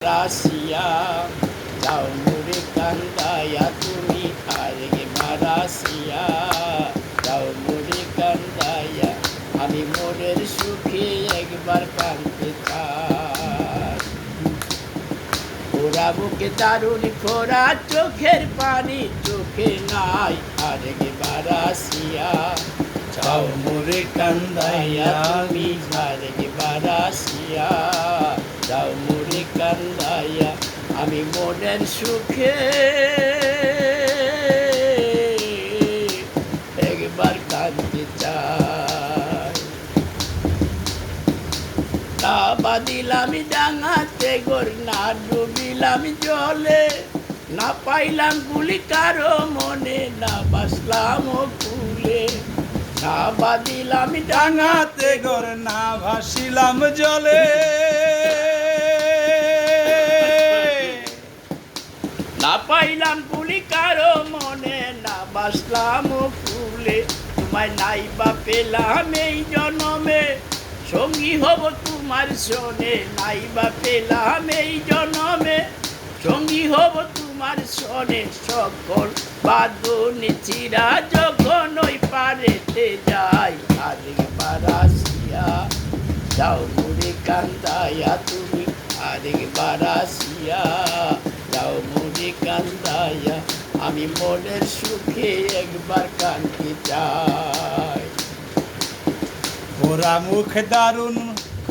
Russia যাও মোরে কান্দায়া তুমি আরে রাশিয়া যাও মোরে কান্দায়া আমি মোরের সুখে একবার কাঁদতে চাই। ওরা বুকে দারুণ খোরা চোখের পানি চোখে নাই আরে রাশিয়া যাও মোরে কান্দায়া তুমি আরে রাশিয়া যাও মোরে কান্দায়া আমি মনের সুখে একবার কাঁদতে চাই। না বাঁধিলাম ডাঙাতে গোর, না ডুবিলাম জলে, না পাইলাম গুলি কারো মনে, না বাসলাম কুলে। না বাঁধিলাম ডাঙাতে গোর, না ভাসিলাম জলে, না পাইলাম গুলি কারো মনে, না বাসলাম কুলে। তোমায় নাই বা পেলাম এই জনমে, সঙ্গী হব তোমার শোনে। নাই বা পেলাম এই জনমে, সঙ্গী হব তোমার শোনে। সকল বাঁধনি চিরা যখন ওই পারেতে যাই আরেকবার আসিয়া যাও মোরে কান্দায়া তুমি আরেকবার আসিয়া যাও মোরে কান্দায়া আমি মনের সুখে একবার কাঁদতে চাই। ওরা মুখ দারুণ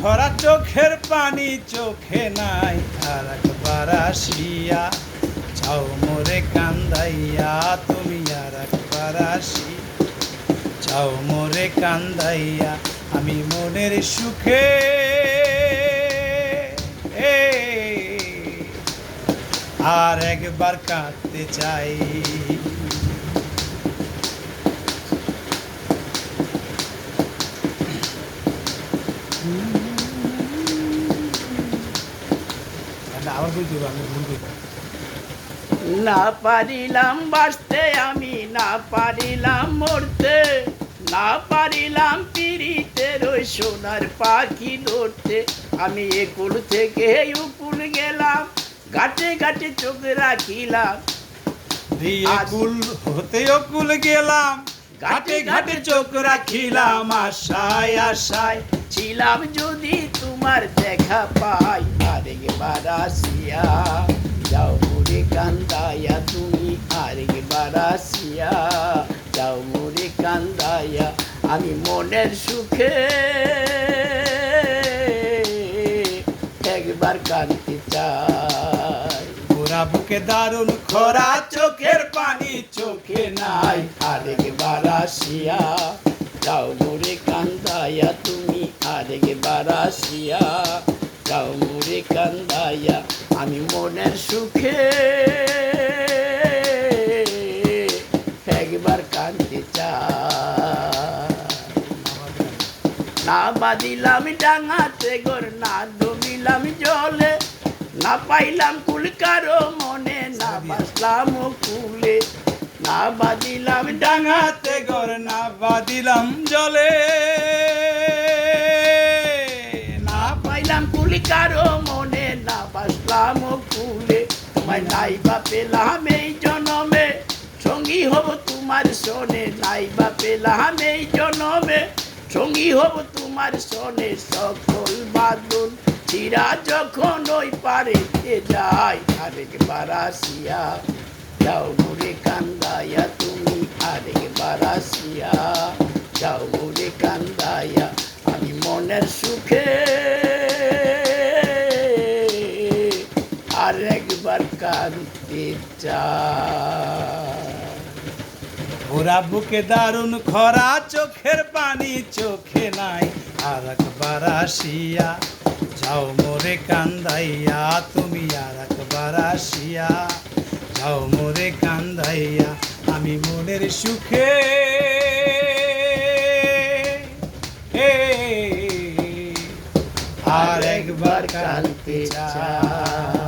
খরা চোখের পানি চোখে নাই, আর একবার আসিয়া যাও মোরে কান্দাইয়া তুমি আর একবার আসি যাও মোরে কান্দাইয়া আমি মনের সুখে আর একবার কাঁদতে চাই। না পারিলাম বাঁচতে আমি, না পারিলাম মরতে, না পারিলাম পিরিতের ওই সোনার পাখি ধরতে। আমি একুল থেকে উকুল গেলাম, ঘাটে ঘাটে চোখ রাখিলাম। কুল হতে অকুল গেলাম, ঘাটে ঘাটে চোখ রাখিলাম। আশায় আশায় ছিলাম যদি তোমার দেখা পাই আরেকবার আসিয়া যাও মোরে কান্দায়া তুমি আরেকবার আসিয়া যাও মোরে কান্দায়া আমি মনের সুখে একবার কাঁদতে চাই। ওরা বুকে দারুণ খরা চোখের পানি চোখে নাই, আরেকবার আসিয়া যাও মোরে কান্দায়া তুমি আরেকবার আসিয়া যাও মোরে কান্দায়া আমি মনের সুখে একবার কাঁদতে চাই। না বাঁধিলাম ডাঙাতে গোর, না ডুবিলাম জলে, না পাইলাম কুল কারো মনে, না বাসলাম কুলে। না বাঁধিলাম ডাঙাতে গর, না বাঁধিলাম জলে, না পাইলাম কুলি কারো মনে, না বাসলাম কুলে। তোমায় নাই বা পেলাম এই জনমে, সঙ্গী হব তোমার শোনে। নাই বা পেলাম এই জনমে, সঙ্গী হব তোমার শোনে। সকল বাদুন চিরা যখন ওই পারেতে যায় আরেকবার আসিয়া যাও মোরে কান্দায়া তুমি আরেকবার আসিয়া যাও মোরে কান্দায়া আমি মনের সুখে আর একবার কাঁদতে চাই। ওরা বুকে দারুণ খরা চোখের পানি চোখে নাই, আর একবার আসিয়া যাও মোরে কান্দাইয়া তুমি আর একবার আসিয়া যাও মোরে কান্দাইয়া আমি মনের সুখে আর একবার কাঁদতে চাই।